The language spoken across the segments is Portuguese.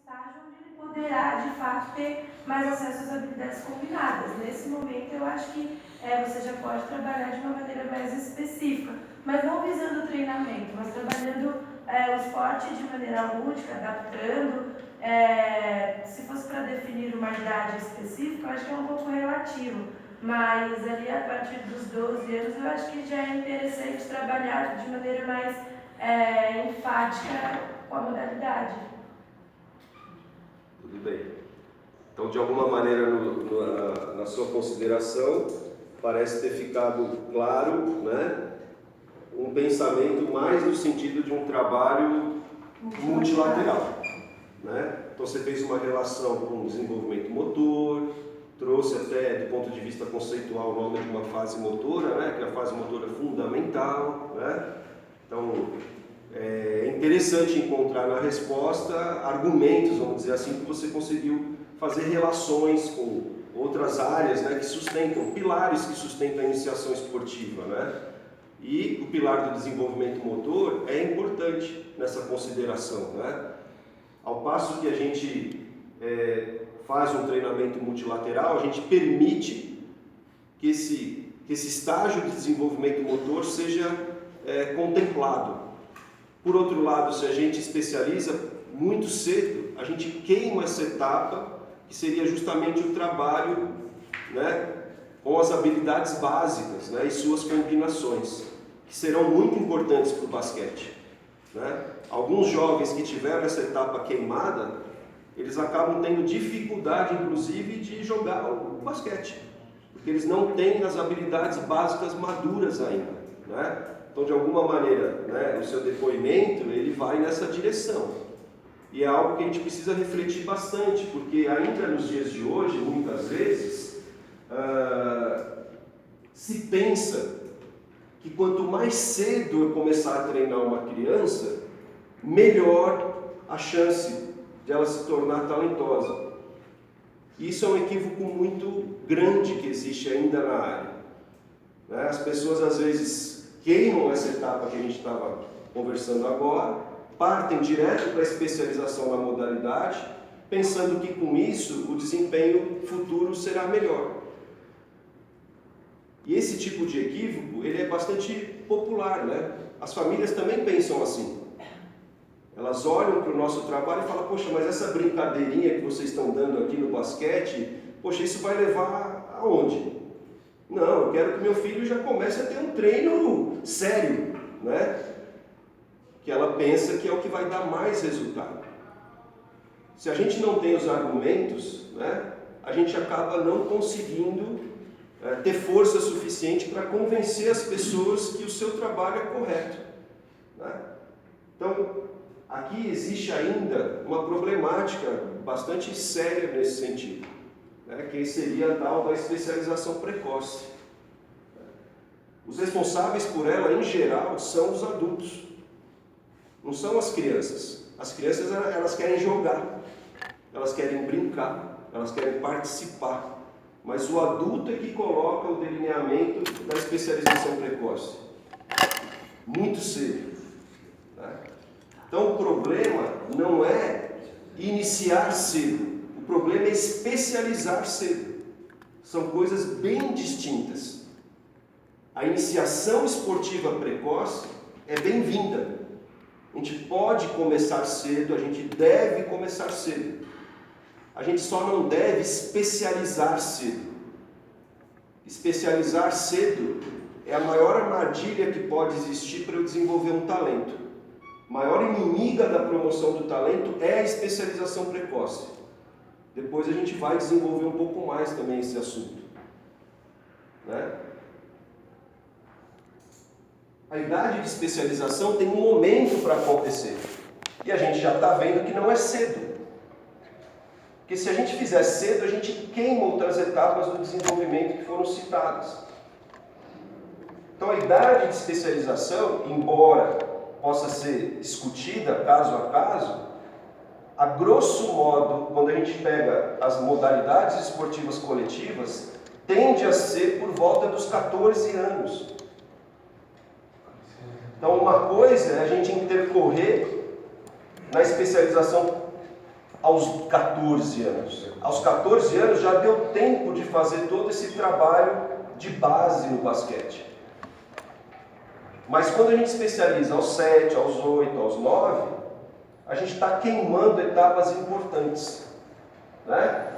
estágio onde ele poderá, de fato, ter mais acesso às habilidades combinadas. Nesse momento, eu acho que você já pode trabalhar de uma maneira mais específica, mas não visando o treinamento, mas trabalhando o esporte de maneira lúdica, adaptando. Se fosse para definir uma idade específica, eu acho que é um pouco relativo, mas ali a partir dos 12 anos, eu acho que já é interessante trabalhar de maneira mais enfática com a modalidade. Tudo bem. Então, de alguma maneira, na sua consideração, parece ter ficado claro, né, um pensamento mais no sentido de um trabalho multilateral. Né? Então, você fez uma relação com o desenvolvimento motor, trouxe até, do ponto de vista conceitual, o nome de uma fase motora, né, que é a fase motora fundamental. Né? Então, é interessante encontrar na resposta argumentos, vamos dizer assim, que você conseguiu fazer relações com outras áreas, né, que sustentam, pilares que sustentam a iniciação esportiva. Né? E o pilar do desenvolvimento motor é importante nessa consideração. Né? Ao passo que a gente faz um treinamento multilateral, a gente permite que esse estágio de desenvolvimento motor seja contemplado. Por outro lado, se a gente especializa muito cedo, a gente queima essa etapa, que seria justamente o trabalho, né, com as habilidades básicas, né, e suas combinações, que serão muito importantes para o basquete. Né? Alguns jovens que tiveram essa etapa queimada, eles acabam tendo dificuldade, inclusive, de jogar o basquete, porque eles não têm as habilidades básicas maduras ainda. Né? Então, de alguma maneira, né, o seu depoimento, ele vai nessa direção. E é algo que a gente precisa refletir bastante, porque ainda nos dias de hoje, muitas vezes, se pensa que quanto mais cedo eu começar a treinar uma criança, melhor a chance de ela se tornar talentosa. E isso é um equívoco muito grande que existe ainda na área. Né? As pessoas às vezes queimam essa etapa que a gente estava conversando agora, partem direto para a especialização na modalidade, pensando que com isso o desempenho futuro será melhor. E esse tipo de equívoco, ele é bastante popular, né? As famílias também pensam assim. Elas olham para o nosso trabalho e falam, poxa, mas essa brincadeirinha que vocês estão dando aqui no basquete, poxa, isso vai levar aonde? Não, eu quero que meu filho já comece a ter um treino sério, né? Que ela pensa que é o que vai dar mais resultado. Se a gente não tem os argumentos, né, a gente acaba não conseguindo ter força suficiente para convencer as pessoas que o seu trabalho é correto. Né? Então, aqui existe ainda uma problemática bastante séria nesse sentido, né, que seria a tal da especialização precoce. Os responsáveis por ela, em geral, são os adultos, não são as crianças. As crianças, elas querem jogar, elas querem brincar, elas querem participar. Mas o adulto é que coloca o delineamento da especialização precoce, muito cedo. Né? Então o problema não é iniciar cedo, o problema é especializar cedo. São coisas bem distintas. A iniciação esportiva precoce é bem-vinda. A gente pode começar cedo, a gente deve começar cedo. A gente só não deve especializar cedo. Especializar cedo é a maior armadilha que pode existir para eu desenvolver um talento. A maior inimiga da promoção do talento é a especialização precoce. Depois a gente vai desenvolver um pouco mais também esse assunto. Né? A idade de especialização tem um momento para acontecer. E a gente já está vendo que não é cedo. Porque se a gente fizer cedo, a gente queima outras etapas do desenvolvimento que foram citadas. Então a idade de especialização, embora possa ser discutida caso a caso, a grosso modo, quando a gente pega as modalidades esportivas coletivas, tende a ser por volta dos 14 anos. Então uma coisa é a gente intercorrer na especialização aos 14 anos. Aos 14 anos já deu tempo de fazer todo esse trabalho de base no basquete. Mas quando a gente especializa aos 7, aos 8, aos 9, a gente está queimando etapas importantes, né?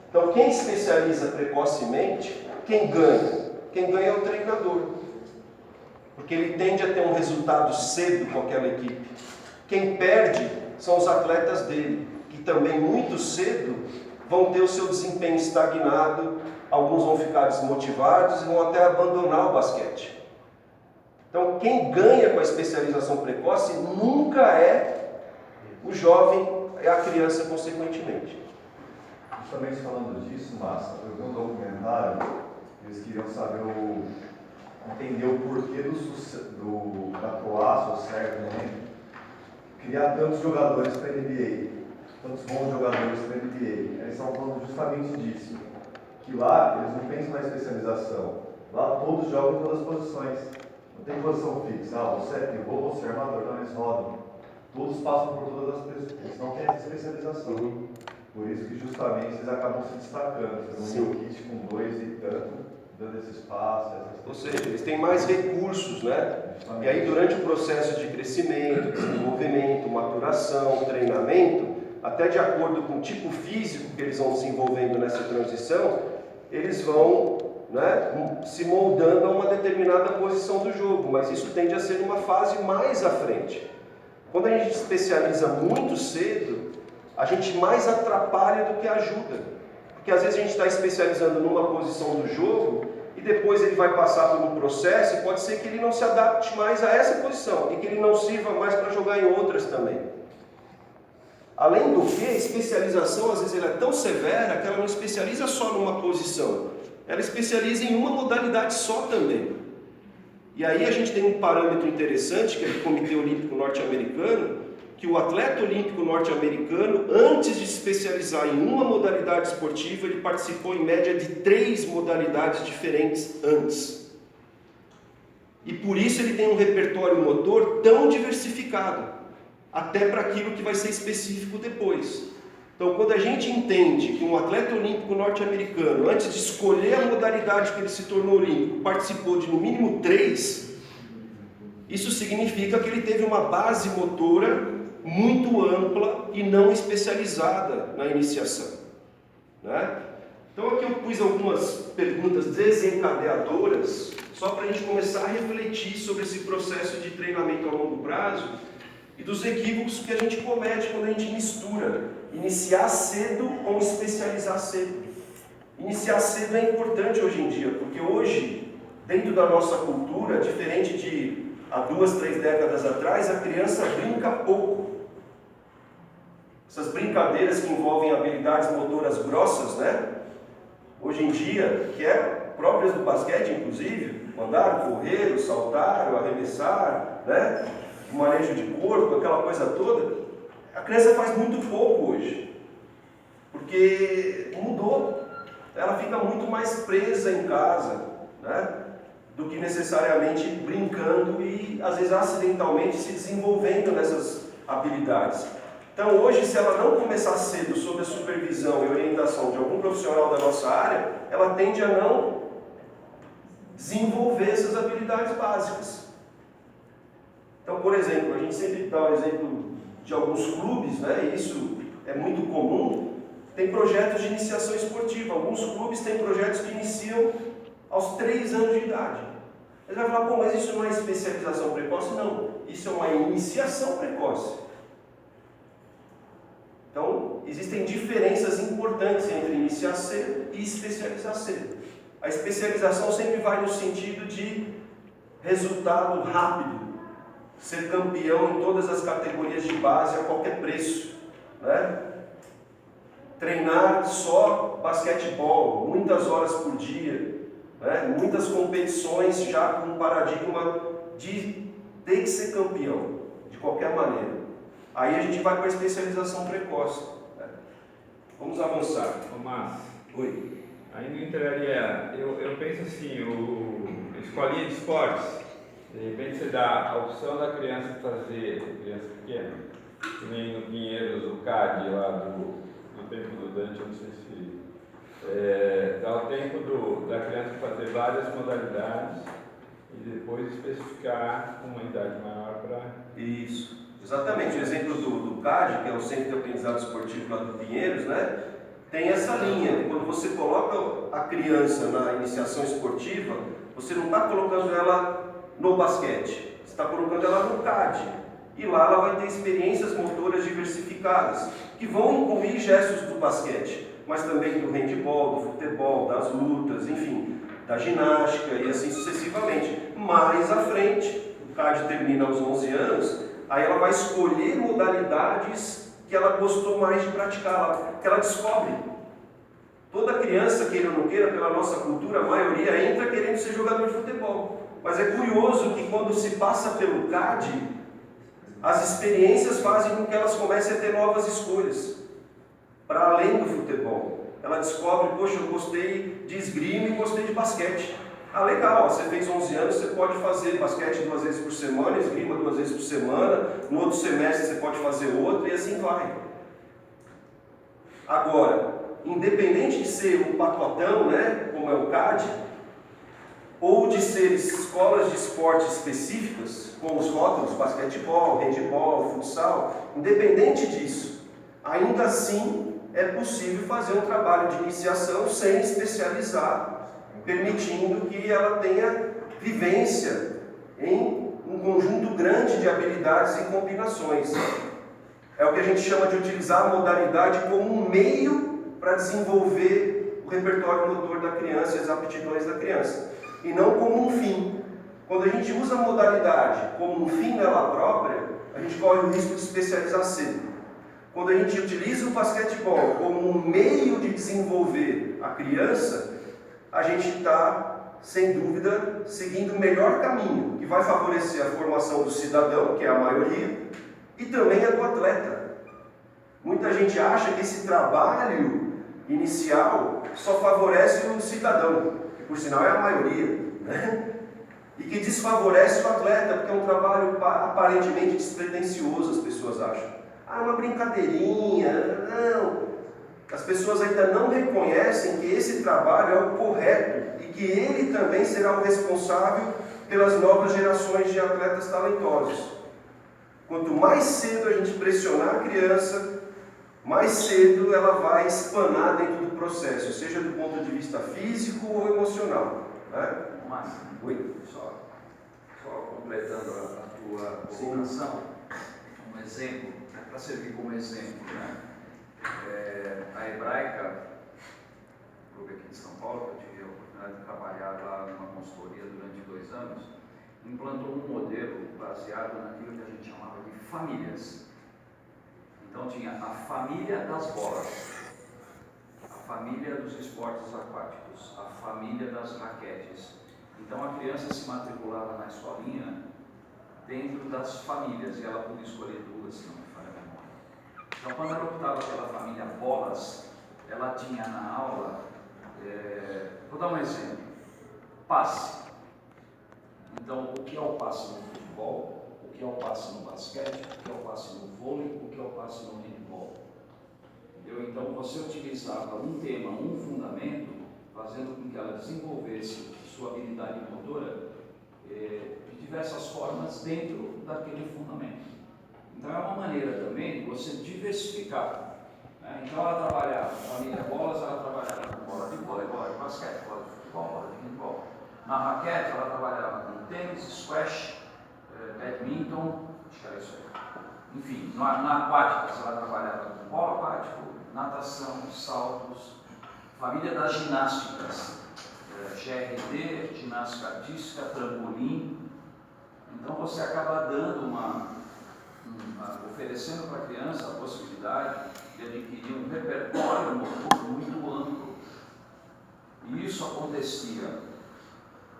Então, quem especializa precocemente, quem ganha? Quem ganha é o treinador, porque ele tende a ter um resultado cedo com aquela equipe. Quem perde são os atletas dele, que também muito cedo vão ter o seu desempenho estagnado, alguns vão ficar desmotivados e vão até abandonar o basquete. Então, quem ganha com a especialização precoce nunca é o jovem, é a criança consequentemente. Justamente falando disso, Massa, eu vi um documentário, eles queriam saber entender o porquê da Croácia, ou Sérvia, né? Criar tantos jogadores para a NBA, tantos bons jogadores para a NBA. Eles estavam falando justamente disso, que lá eles não pensam na especialização, lá todos jogam em todas as posições. Não tem posição fixa, você é pivô, você é armador, não, eles rodam. Todos passam por todas as pessoas, eles não têm essa especialização. Por isso que justamente eles acabam se destacando. Eles não têm kit com 2 e tanto, dando esse espaço. Ou seja, eles têm mais recursos, né? Justamente. E aí durante o processo de crescimento, desenvolvimento, maturação, treinamento, até de acordo com o tipo físico que eles vão desenvolvendo nessa transição, eles vão, né, se moldando a uma determinada posição do jogo, mas isso tende a ser uma fase mais à frente. Quando a gente especializa muito cedo, a gente mais atrapalha do que ajuda, porque às vezes a gente está especializando numa posição do jogo e depois ele vai passar por um processo e pode ser que ele não se adapte mais a essa posição e que ele não sirva mais para jogar em outras também. Além do que, a especialização às vezes ela é tão severa que ela não especializa só numa posição, ela especializa em uma modalidade só também. E aí a gente tem um parâmetro interessante, que é do Comitê Olímpico Norte-Americano, que o atleta olímpico norte-americano, antes de se especializar em uma modalidade esportiva, ele participou em média de 3 modalidades diferentes antes. E por isso ele tem um repertório motor tão diversificado, até para aquilo que vai ser específico depois. Então, quando a gente entende que um atleta olímpico norte-americano, antes de escolher a modalidade que ele se tornou olímpico, participou de no mínimo 3, isso significa que ele teve uma base motora muito ampla e não especializada na iniciação, né? Então aqui eu pus algumas perguntas desencadeadoras, só para a gente começar a refletir sobre esse processo de treinamento a longo prazo e dos equívocos que a gente comete quando a gente mistura iniciar cedo com especializar cedo. Iniciar cedo é importante hoje em dia, porque hoje, dentro da nossa cultura, diferente de há 2, 3 décadas atrás, a criança brinca pouco. Essas brincadeiras que envolvem habilidades motoras grossas, né? Hoje em dia, que é próprias do basquete, inclusive, mandar, correr, saltar, arremessar, né? O manejo de corpo, aquela coisa toda, a criança faz muito pouco hoje, porque mudou. Ela fica muito mais presa em casa, né? Do que necessariamente brincando e, às vezes, acidentalmente se desenvolvendo nessas habilidades. Então, hoje, se ela não começar cedo sob a supervisão e orientação de algum profissional da nossa área, ela tende a não desenvolver essas habilidades básicas. Então, por exemplo, a gente sempre dá o exemplo de alguns clubes, né? E isso é muito comum, tem projetos de iniciação esportiva. Alguns clubes têm projetos que iniciam aos 3 anos de idade. Ele vai falar, pô, mas isso não é especialização precoce? Não, isso é uma iniciação precoce. Então, existem diferenças importantes entre iniciar cedo e especializar cedo. A especialização sempre vai no sentido de resultado rápido, ser campeão em todas as categorias de base a qualquer preço, né? Treinar só basquetebol, muitas horas por dia, né? Muitas competições já com um paradigma de ter que ser campeão, de qualquer maneira. Aí a gente vai para a especialização precoce, né? Vamos avançar. Tomás. Oi. Ainda entraria, eu penso assim, escolinha de esportes, de repente você dá a opção da criança fazer, criança pequena, que nem no Pinheiros, o CAD tempo do Dante, eu não sei se dá o tempo da criança fazer várias modalidades e depois especificar uma idade maior para... Isso, exatamente. O exemplo do CAD, que é o Centro de Aprendizado Esportivo lá do Pinheiros, né? Tem essa linha. Quando você coloca a criança na iniciação esportiva, você não está colocando ela no basquete, você está colocando ela no CAD. E lá ela vai ter experiências motoras diversificadas, que vão incluir gestos do basquete, mas também do handebol, do futebol, das lutas, enfim, da ginástica e assim sucessivamente. Mais à frente, o CAD termina aos 11 anos, aí ela vai escolher modalidades que ela gostou mais de praticar, que ela descobre. Toda criança, queira ou não queira, pela nossa cultura, a maioria entra querendo ser jogador de futebol. Mas é curioso que quando se passa pelo CAD, as experiências fazem com que elas comecem a ter novas escolhas, para além do futebol. Ela descobre, poxa, eu gostei de esgrima e gostei de basquete. Ah, legal, você fez 11 anos, você pode fazer basquete 2 vezes por semana, esgrima 2 vezes por semana, no outro semestre você pode fazer outro e assim vai. Agora, independente de ser um pacotão, né, como é o CAD, ou de ser escolas de esporte específicas, com os rótulos basquetebol, handebol, futsal, independente disso, ainda assim é possível fazer um trabalho de iniciação sem especializar, permitindo que ela tenha vivência em um conjunto grande de habilidades e combinações. É o que a gente chama de utilizar a modalidade como um meio para desenvolver o repertório motor da criança e as aptidões da criança, e não como um fim. Quando a gente usa a modalidade como um fim nela própria, a gente corre o risco de especializar cedo. Quando a gente utiliza o basquetebol como um meio de desenvolver a criança, a gente está, sem dúvida, seguindo o melhor caminho, que vai favorecer a formação do cidadão, que é a maioria, e também a do atleta. Muita gente acha que esse trabalho inicial só favorece o cidadão, que por sinal é a maioria, né? E que desfavorece o atleta, porque é um trabalho aparentemente despretensioso, as pessoas acham. Ah, uma brincadeirinha, não. As pessoas ainda não reconhecem que esse trabalho é o correto e que ele também será o responsável pelas novas gerações de atletas talentosos. Quanto mais cedo a gente pressionar a criança, mais cedo ela vai espanar dentro do processo, seja do ponto de vista físico ou emocional. Né? Márcio, Oi? só completando a tua colocação, um exemplo, para servir como exemplo, né? A Hebraica, clube aqui de São Paulo, que eu tive a oportunidade de trabalhar lá numa consultoria durante 2 anos, implantou um modelo baseado naquilo que a gente chamava de famílias. Então tinha a família das bolas, a família dos esportes aquáticos, a família das raquetes. Então a criança se matriculava na escolinha dentro das famílias e ela podia escolher 2, se não me falha a memória. Então quando ela optava pela família bolas, ela tinha na aula, vou dar um exemplo, passe. Então o que é o passe no futebol, o que é o passe no basquete, o que é o passe no vôlei, o que é o passe no handebol. Entendeu? Então você utilizava um tema, um fundamento, fazendo com que ela desenvolvesse sua habilidade motora de diversas formas dentro daquele fundamento. Então é uma maneira também de você diversificar. Né? Então ela trabalhava com família bolas, ela trabalhava com bola de vôlei, bola de basquete, bola de futebol, bola de handebol. Na raquete ela trabalhava com tênis, squash, badminton, acho que era isso aí. Enfim, na aquática ela trabalhava com polo aquático, natação, saltos, família das ginásticas, GRD, ginástica artística, trampolim. Então você acaba dando oferecendo para a criança a possibilidade de adquirir um repertório motor muito amplo. E isso acontecia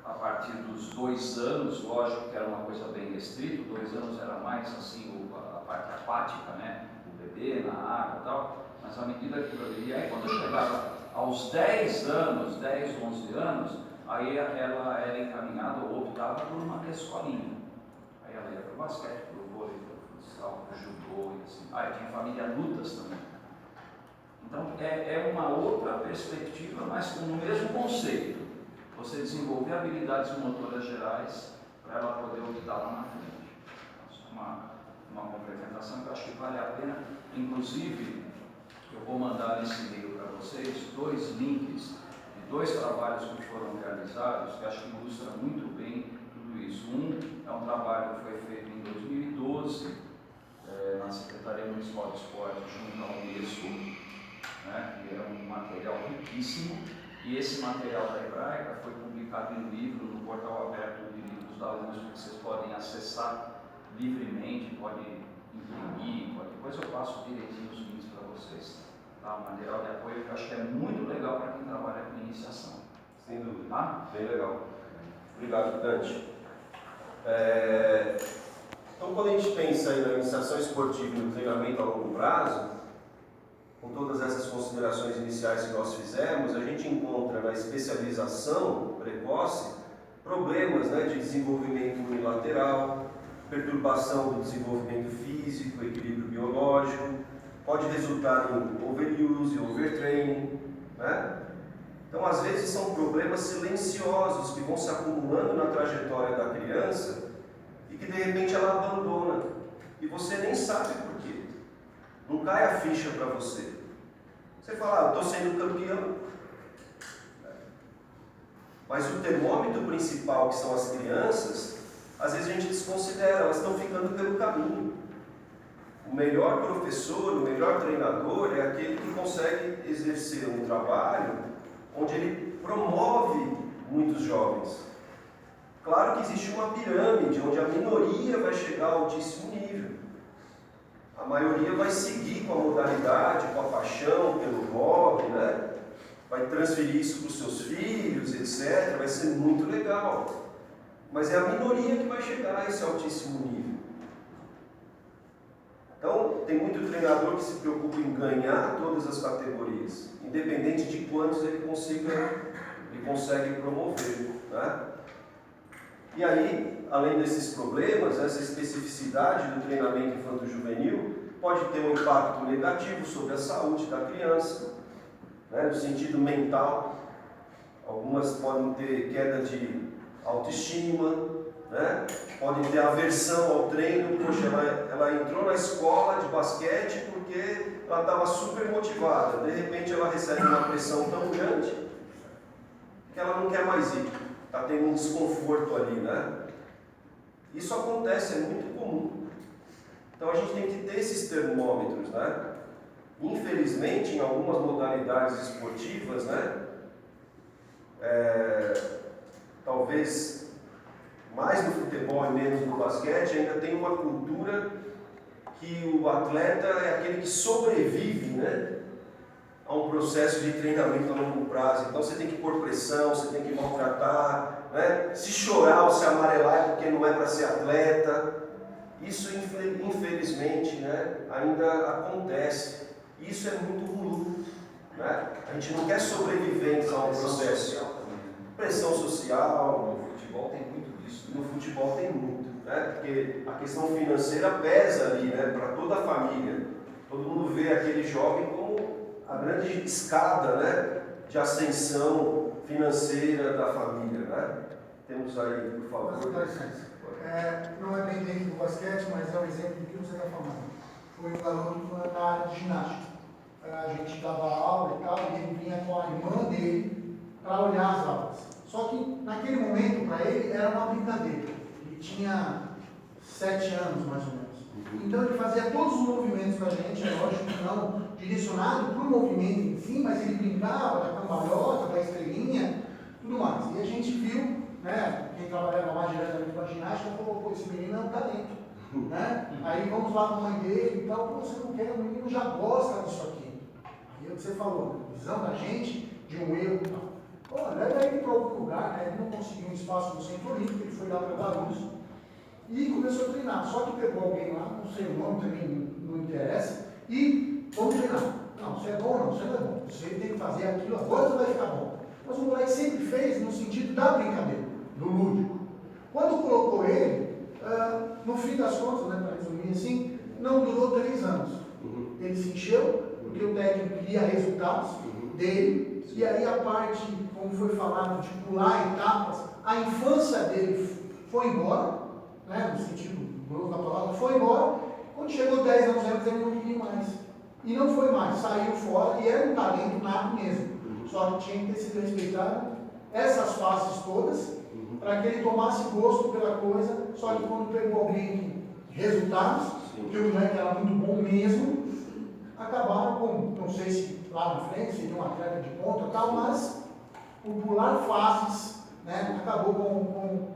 a partir dos 2 anos, lógico que era uma coisa bem restrita, 2 anos era mais assim a parte aquática, né? O bebê na água e tal, mas à medida que progredia, aí quando chegava aos 10 anos, 10, 11 anos, aí ela era encaminhada ou optava por uma escolinha. Aí ela ia para o basquete, para o vôlei, para o futsal, para o judô e assim. Aí tinha família lutas também. Então perspectiva, mas com o mesmo conceito. Você desenvolver habilidades motoras gerais para ela poder optar lá na frente. Isso é uma complementação que eu acho que vale a pena. Inclusive, eu vou mandar nesse e-mail para vocês 2 links de 2 trabalhos que foram realizados, que acho que ilustram muito bem tudo isso. Um é um trabalho que foi feito em 2012, na Secretaria Municipal de Esporte, junto ao Unesco, né, que é um material riquíssimo, e esse material da Hebraica foi publicado em livro no portal aberto de livros da USP, que vocês podem acessar livremente, podem imprimir, depois eu passo direitinho os links para vocês. Tá? Um material de apoio que eu acho que é muito legal para quem trabalha com iniciação. Sem dúvida. Tá? Bem legal. Obrigado, Dante. Então, quando a gente pensa aí na iniciação esportiva e no treinamento a longo prazo, com todas essas considerações iniciais que nós fizemos, a gente encontra na especialização precoce problemas, né, de desenvolvimento unilateral, perturbação do desenvolvimento físico, equilíbrio biológico, pode resultar em overuse, overtraining, né? Então, às vezes, são problemas silenciosos que vão se acumulando na trajetória da criança e que, de repente, ela abandona. E você nem sabe por quê. Não cai a ficha para você. Você fala, eu estou sendo campeão. Mas o termômetro principal, que são as crianças, às vezes a gente desconsidera, elas estão ficando pelo caminho. O melhor professor, o melhor treinador é aquele que consegue exercer um trabalho onde ele promove muitos jovens. Claro que existe uma pirâmide, onde a minoria vai chegar a altíssimo nível. A maioria vai seguir com a modalidade, com a paixão pelo hobby, né? Vai transferir isso para os seus filhos, etc. Vai ser muito legal. Mas é a minoria que vai chegar a esse altíssimo nível. Então, tem muito treinador que se preocupa em ganhar todas as categorias, independente de quantos ele consegue promover, né? E aí, além desses problemas, essa especificidade do treinamento infanto-juvenil pode ter um impacto negativo sobre a saúde da criança, né, no sentido mental. Algumas podem ter queda de autoestima, né, podem ter aversão ao treino. Poxa, ela entrou na escola de basquete porque ela estava super motivada. De repente ela recebe uma pressão tão grande que ela não quer mais ir. Está tendo um desconforto ali, né? Isso acontece, é muito comum. Então a gente tem que ter esses termômetros, né? Infelizmente, em algumas modalidades esportivas, né? Talvez mais no futebol e menos no basquete, ainda tem uma cultura que o atleta é aquele que sobrevive, né, a um processo de treinamento a longo prazo. Então você tem que pôr pressão, você tem que maltratar, né? Se chorar ou se amarelar é porque não é para ser atleta. Isso, infelizmente, né, ainda acontece. Isso é muito ruim, né? A gente não quer sobreviventes a um processo. Pressão social. No futebol tem muito disso. No futebol tem muito, né? Porque a questão financeira pesa ali, né, para toda a família. Todo mundo vê aquele jovem como a grande escada, né, de ascensão financeira da família, né? Temos aí, por favor. Não é bem dentro do basquete, mas é um exemplo do que você está falando. Foi um garoto na área de ginástica. A gente dava aula e tal, e ele vinha com a irmã dele para olhar as aulas. Só que naquele momento, para ele, era uma brincadeira. Ele tinha 7 anos, mais ou menos. Então ele fazia todos os movimentos da gente, lógico que não direcionado para o movimento em si, mas ele brincava da cambalhota, da estrelinha, tudo mais. E a gente viu, né, quem trabalhava mais diretamente com a ginástica, falou, pô, esse menino é um talento. Né? Aí vamos lá com a mãe dele e tal, pô, você não quer, o menino já gosta disso aqui. Aí é o que você falou, visão da gente, de um erro e tal. Pô, leva ele para outro lugar, né? Ele não conseguiu um espaço no Centro Olímpico, ele foi lá para Guarulhos e começou a treinar. Só que pegou alguém lá, não sei o nome também, não interessa, e vamos treinar. Não, você é bom, não, você não é bom. Você tem que fazer aquilo, agora você vai ficar bom. Mas o moleque sempre fez no sentido da brincadeira, do lúdico. Quando colocou ele, no fim das contas, né, para resumir assim, não durou 3 anos. Ele se encheu, porque o técnico queria resultados dele, e aí a parte, como foi falado, de pular etapas, a infância dele foi embora, né, no sentido grosso da palavra, foi embora. Quando chegou 10 anos ele não queria mais. E não foi mais, saiu fora e era um talento nato mesmo. Só que tinha que ter sido respeitado essas fases todas, para que ele tomasse gosto pela coisa. Só que quando pegou alguém que resultados, porque o moleque era muito bom mesmo, acabaram com, não sei se lá na frente seria um atleta de ponta e tal, mas o pular fases, né, acabou com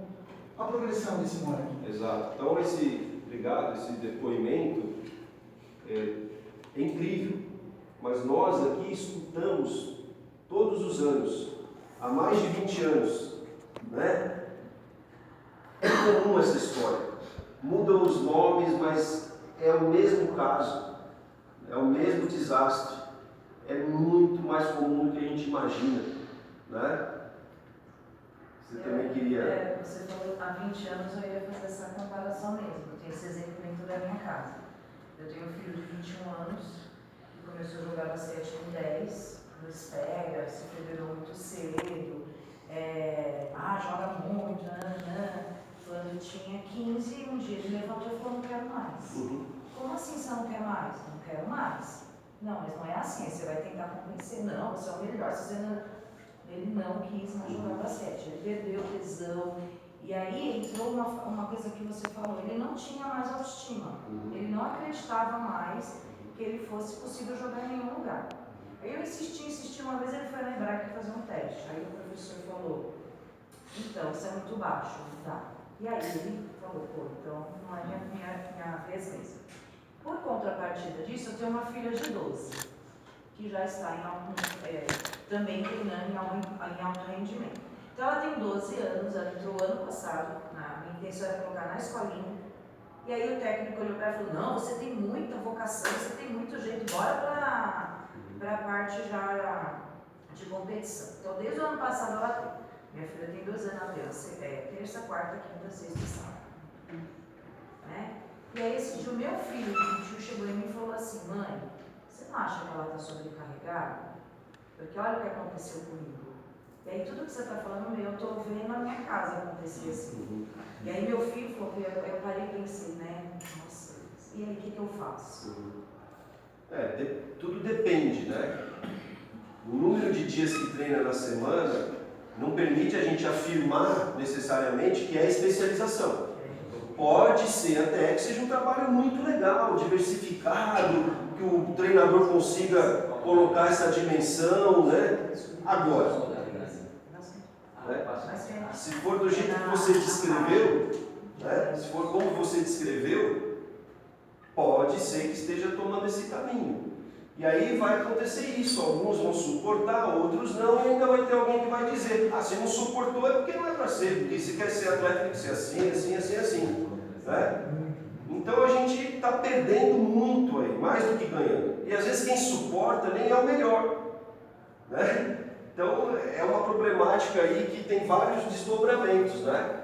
a progressão desse moleque. Exato. Então obrigado, esse depoimento é incrível, mas nós aqui escutamos todos os anos, há mais de 20 anos, né? É comum essa história, mudam os nomes, mas é o mesmo caso, é o mesmo desastre, é muito mais comum do que a gente imagina, né? Você também queria... Você falou há 20 anos, eu ia fazer essa comparação mesmo. Eu tenho esse exemplo dentro da minha casa. Eu tenho um filho de 21 anos, que começou a jogar basquete com 10, nos pega, se federou muito cedo, joga muito, Quando tinha 15, um dia ele levantou e falou, não quero mais. Como assim você não quer mais? Não quero mais. Não, mas não é assim, você vai tentar convencer. Não, você é o melhor, se você não... Ele não quis mais jogar basquete, ele perdeu o tesão. E aí entrou uma coisa que você falou, ele não tinha mais autoestima. Ele não acreditava mais que ele fosse possível jogar em nenhum lugar. Aí eu insisti, uma vez ele foi na Hebraica fazer um teste. Aí o professor falou, então, isso é muito baixo, não dá. E aí ele falou, então não é minha vez mesmo. Por contrapartida disso, eu tenho uma filha de 12, que já está também treinando em alto rendimento. Então ela tem 12 anos, ela entrou ano passado, minha intenção era colocar na escolinha, e aí o técnico olhou para ela e falou, não, você tem muita vocação, você tem muito jeito, bora para a parte já de competição. Então desde o ano passado ela tem. Minha filha tem 2 anos, ela tem terça, quarta, quinta, sexta e sábado. Né? E aí esse dia o meu filho, o tio chegou em mim e falou assim, mãe, você não acha que ela está sobrecarregada? Porque olha o que aconteceu comigo. E aí tudo que você está falando, eu estou vendo na minha casa acontecer assim. E aí meu filho falou, eu parei e pensei, né? Nossa, e aí o que eu faço? Tudo depende, né? O número de dias que treina na semana não permite a gente afirmar necessariamente que é especialização. Pode ser até que seja um trabalho muito legal, diversificado, que o treinador consiga colocar essa dimensão, né? Agora, se for do jeito que você descreveu, né? Se for como você descreveu, pode ser que esteja tomando esse caminho. E aí vai acontecer isso, alguns vão suportar, outros não, e ainda vai ter alguém que vai dizer, se não suportou é porque não é para ser, porque se quer ser atleta tem que ser assim. Né? Então a gente está perdendo muito aí, mais do que ganhando. E às vezes quem suporta nem é o melhor. Né? Então é uma problemática aí que tem vários desdobramentos. Né?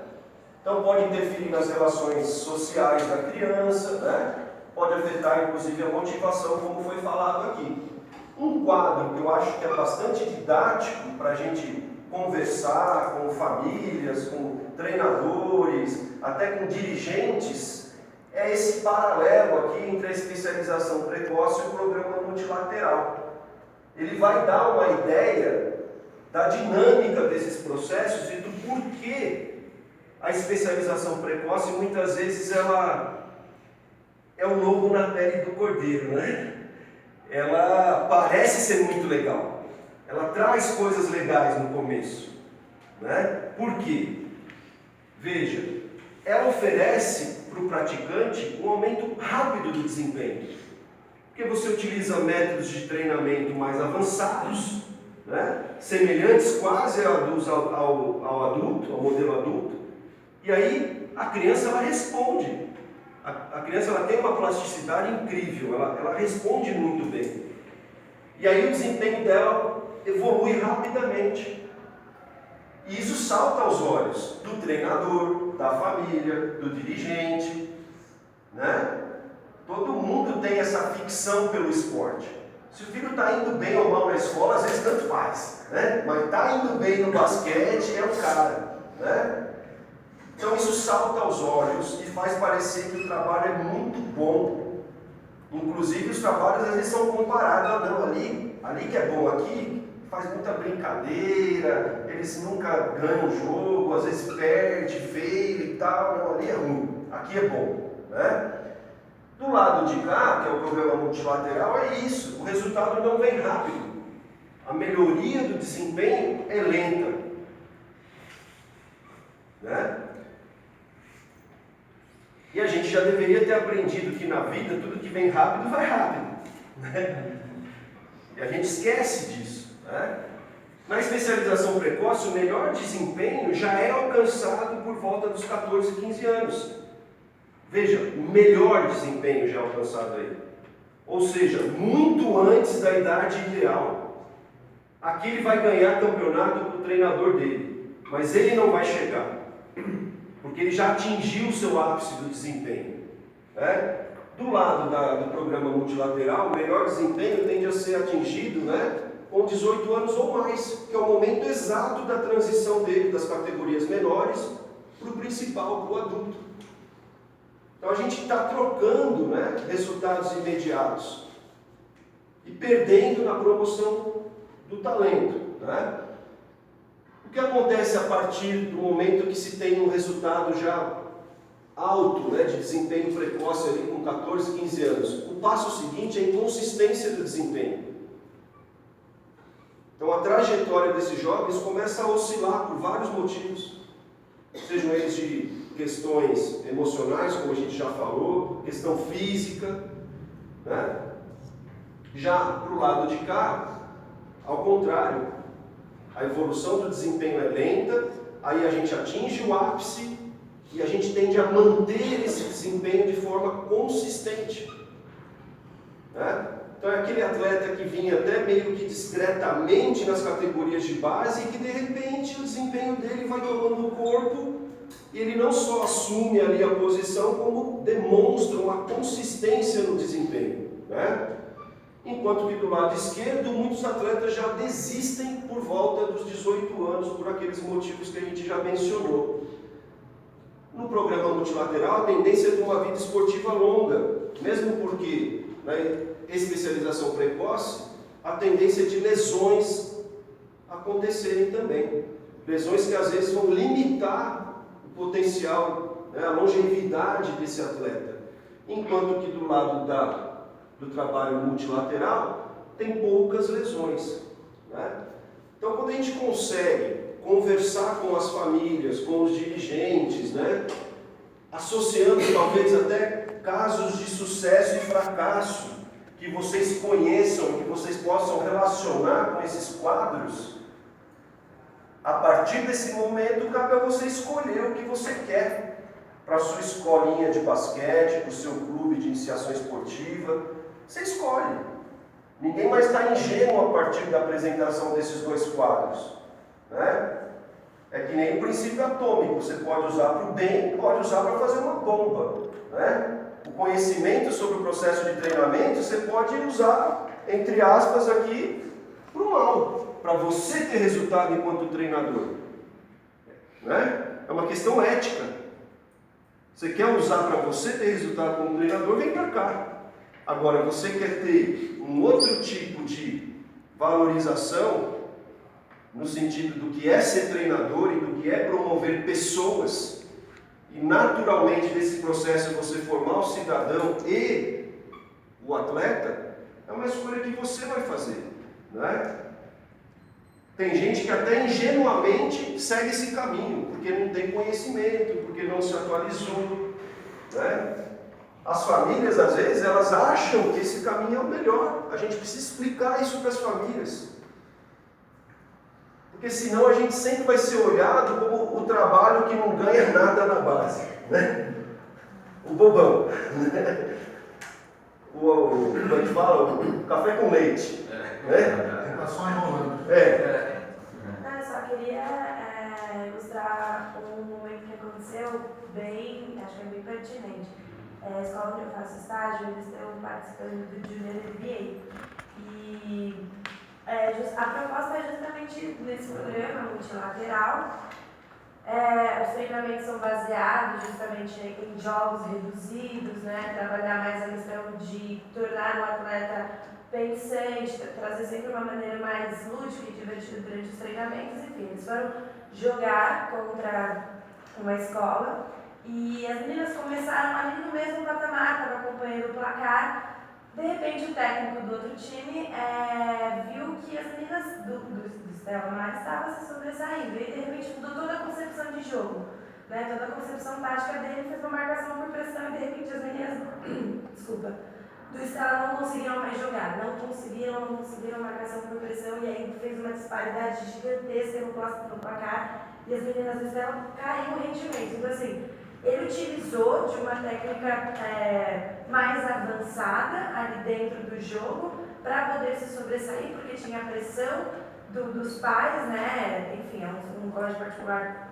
Então pode interferir nas relações sociais da criança, né? Pode afetar inclusive a motivação, como foi falado aqui. Um quadro que eu acho que é bastante didático para a gente conversar com famílias, com treinadores, até com dirigentes, é esse paralelo aqui entre a especialização precoce e o programa multilateral. Ele vai dar uma ideia da dinâmica desses processos e do porquê a especialização precoce muitas vezes ela é o lobo na pele do cordeiro, né? Ela parece ser muito legal, ela traz coisas legais no começo, né? Por quê? Veja, ela oferece para o praticante um aumento rápido do desempenho, porque você utiliza métodos de treinamento mais avançados, né? Semelhantes quase ao adulto, ao modelo adulto, e aí a criança ela responde. A criança ela tem uma plasticidade incrível, ela responde muito bem. E aí o desempenho dela evolui rapidamente. E isso salta aos olhos do treinador, da família, do dirigente. Né? Todo mundo tem essa ficção pelo esporte. Se Se o filho está indo bem ou mal na escola, às vezes tanto faz, né? Mas está indo bem no basquete, é o cara, né? Então isso salta aos olhos e faz parecer que o trabalho é muito bom. Inclusive os trabalhos às vezes são comparados, ah, não, ali que é bom, aqui faz muita brincadeira, eles nunca ganham o jogo, às vezes perde, feio e tal, não, ali é ruim, aqui é bom, né? Do lado de cá, que é o programa multilateral, é isso, o resultado não vem rápido, a melhoria do desempenho é lenta, né? E a gente já deveria ter aprendido que na vida tudo que vem rápido vai rápido, né? E a gente esquece disso, né? Na especialização precoce, o melhor desempenho já é alcançado por volta dos 14, 15 anos. Veja, o melhor desempenho já é alcançado aí. Ou seja, muito antes da idade ideal. Aqui ele vai ganhar campeonato com o treinador dele, mas ele não vai chegar, porque ele já atingiu o seu ápice do desempenho, né? Do lado do programa multilateral, o melhor desempenho tende a ser atingido, né, com 18 anos ou mais, que é o momento exato da transição dele das categorias menores para o principal, para o adulto. Então a gente está trocando, né, resultados imediatos e perdendo na promoção do talento, né? O que acontece a partir do momento que se tem um resultado já alto, né, de desempenho precoce ali com 14, 15 anos? O passo seguinte é a inconsistência do desempenho. Então a trajetória desses jovens começa a oscilar por vários motivos, sejam eles de questões emocionais, como a gente já falou, questão física, né? Já para o lado de cá, ao contrário, a evolução do desempenho é lenta, aí a gente atinge o ápice e a gente tende a manter esse desempenho de forma consistente, né? Então é aquele atleta que vinha até meio que discretamente nas categorias de base e que de repente o desempenho dele vai tomando corpo e ele não só assume ali a posição, como demonstra uma consistência no desempenho, né? Enquanto que do lado esquerdo, muitos atletas já desistem por volta dos 18 anos, por aqueles motivos que a gente já mencionou. No programa multilateral, a tendência é de uma vida esportiva longa, mesmo porque na especialização precoce, a tendência de lesões acontecerem também. Lesões que às vezes vão limitar o potencial, né, a longevidade desse atleta. Enquanto que do lado do trabalho multilateral, tem poucas lesões, né? Então, quando a gente consegue conversar com as famílias, com os dirigentes, né, associando talvez até casos de sucesso e fracasso, que vocês conheçam, que vocês possam relacionar com esses quadros, a partir desse momento cabe a você escolher o que você quer para a sua escolinha de basquete, para o seu clube de iniciação esportiva. Você escolhe. Ninguém mais está ingênuo a partir da apresentação desses dois quadros, né? É que nem o princípio atômico, você pode usar para o bem, pode usar para fazer uma bomba, né? O conhecimento sobre o processo de treinamento você pode usar, entre aspas aqui, para o mal, para você ter resultado enquanto treinador, né? É uma questão ética. Você quer usar para você ter resultado como treinador, vem para cá. Agora, você quer ter um outro tipo de valorização, no sentido do que é ser treinador e do que é promover pessoas, e naturalmente nesse processo você formar o cidadão e o atleta, é uma escolha que você vai fazer, né? Tem gente que até ingenuamente segue esse caminho, porque não tem conhecimento, porque não se atualizou, né? As famílias, às vezes, elas acham que esse caminho é o melhor. A gente precisa explicar isso para as famílias. Porque senão a gente sempre vai ser olhado como o trabalho que não ganha nada na base, né? O bobão, né? Como a gente fala, o café com leite, né? Está só enrolando. Não, eu só queria ilustrar um momento que aconteceu bem, acho que é bem pertinente. A escola onde eu faço estágio, eles estão participando do Junior MBA. E a proposta é justamente nesse programa multilateral. Os treinamentos são baseados justamente em jogos reduzidos, né? Trabalhar mais a questão de tornar o atleta pensante, trazer sempre uma maneira mais lúdica e divertida durante os treinamentos. Enfim, eles foram jogar contra uma escola e as meninas começaram ali no mesmo patamar, estavam acompanhando o placar. De repente, o técnico do outro time viu que as meninas do Stella Maris estavam se sobressaindo e de repente mudou toda a concepção de jogo, né? Toda a concepção tática dele, fez uma marcação por pressão e de repente as meninas do Stella não conseguiram mais jogar, não conseguiram marcação por pressão e aí fez uma disparidade gigantesca no placar e as meninas do Stella caíram o rendimento. Então assim, ele utilizou de uma técnica mais avançada ali dentro do jogo para poder se sobressair, porque tinha a pressão dos pais, né? Enfim, é um colégio particular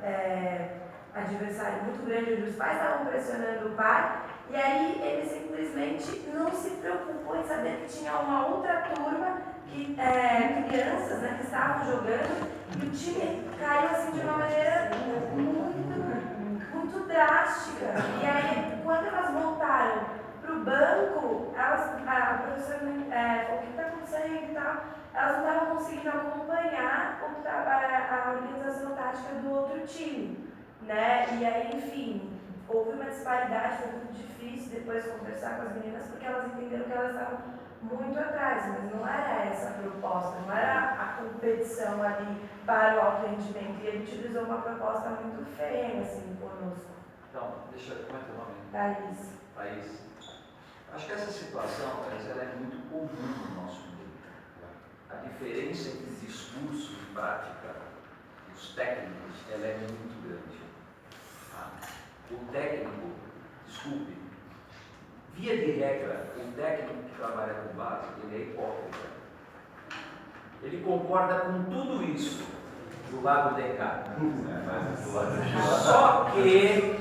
adversário muito grande, onde os pais estavam pressionando o pai, e aí ele simplesmente não se preocupou em saber que tinha uma outra turma, crianças, né, que estavam jogando, e o time caiu assim de uma maneira muito drástica. E aí, quando elas voltaram para o banco, a professora falou: o que está acontecendo e tal? Elas não estavam conseguindo acompanhar a organização tática do outro time, né? E aí, enfim, houve uma disparidade, foi muito difícil depois conversar com as meninas, porque elas entenderam que elas estavam muito atrás, mas não era essa a proposta, não era a competição ali para o alto rendimento, e ele utilizou uma proposta muito feia, assim, conosco. Então, deixa eu comentar o nome. Thaís. Acho que essa situação, ela é muito comum no nosso meio. A diferença entre discurso e prática, os técnicos, ela é muito grande. O técnico, desculpe, via de regra, o técnico que trabalha com base, ele é hipócrita. Ele concorda com tudo isso do lado de cá. Só que,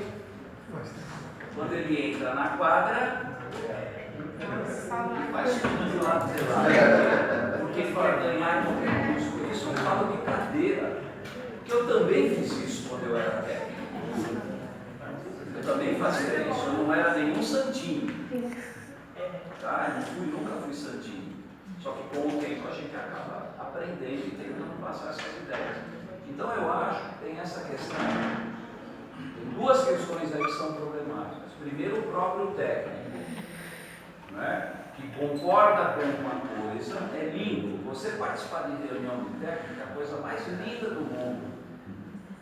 quando ele entra na quadra, ele faz tudo de lado de lá. Porque ele quer ganhar no recurso. Isso eu falo de cadeira. Porque eu também fiz isso quando eu era técnico. Eu também fazia isso. Eu não era nenhum santinho. Tá? Eu nunca fui santinho. Só que com o tempo a gente acaba aprendendo e tentando passar essas ideias. Então eu acho que tem essa questão. Tem duas questões aí que são problemáticas. Primeiro, o próprio técnico, né, que concorda com uma coisa, é lindo. Você participar de reunião de técnica é a coisa mais linda do mundo.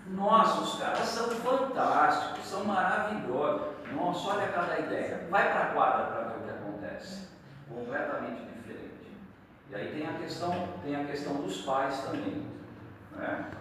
Nossa, os caras são fantásticos, são maravilhosos. Nossa, olha cada ideia. Vai para a quadra para ver o que acontece. Completamente diferente. E aí tem a questão dos pais também, né?